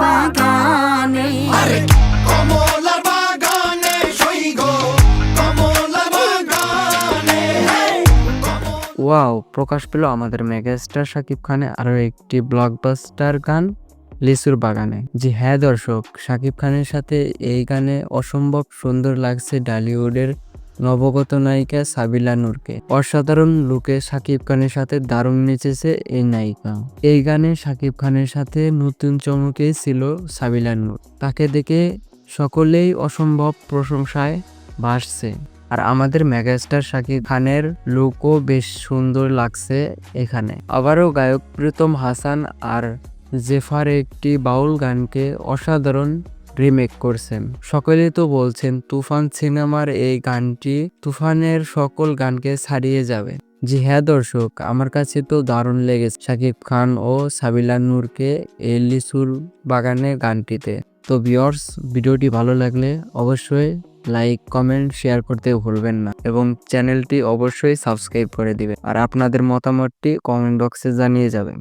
বাগানে। কমলার বাগানে সইগ কমলার বাগানে। ওয়াও, প্রকাশ পেল আমাদের মেগাস্টার শাকিব খানের আরো একটি ব্লকবাস্টার গান লিচুর বাগানে। জি হ্যাঁ দর্শক, শাকিব খানের সাথে এই গানে অসম্ভব সুন্দর লাগছে ঢালিউডের নবগত নায়িকা সাবিলা নূরকে। অসাধারণ লুকে শাকিব খানের সাথে দারুণ নেচেছে এই নায়িকা। এই গানে শাকিব খানের সাথে নতুন চমকে ছিল সাবিলা নূর। তাকে দেখে সকলেই অসম্ভব প্রশংসায় ভাসছে। আর আমাদের মেগাস্টার শাকিব খানের লুকও বেশ সুন্দর লাগছে এখানে। আবারও গায়ক প্রীতম হাসান আর জেফার একটি বাউল গানকে অসাধারণ রিমেক করছেন। সকলেই তো বলছেন তুফান সিনেমার এই গানটি তুফানের সকল গানকে ছাড়িয়ে যাবে। জি হ্যাঁ দর্শক, আমার কাছে তো দারুণ লেগেছে শাকিব খান ও সাবিলা নূরকে এই লিচুর বাগানে গানটিতে। তো ভিউয়ার্স, ভিডিওটি ভালো লাগলে অবশ্যই লাইক, কমেন্ট, শেয়ার করতে ভুলবেন না এবং চ্যানেলটি অবশ্যই সাবস্ক্রাইব করে দিবেন। আর আপনাদের মতামতটি কমেন্ট বক্সে জানিয়ে যাবেন।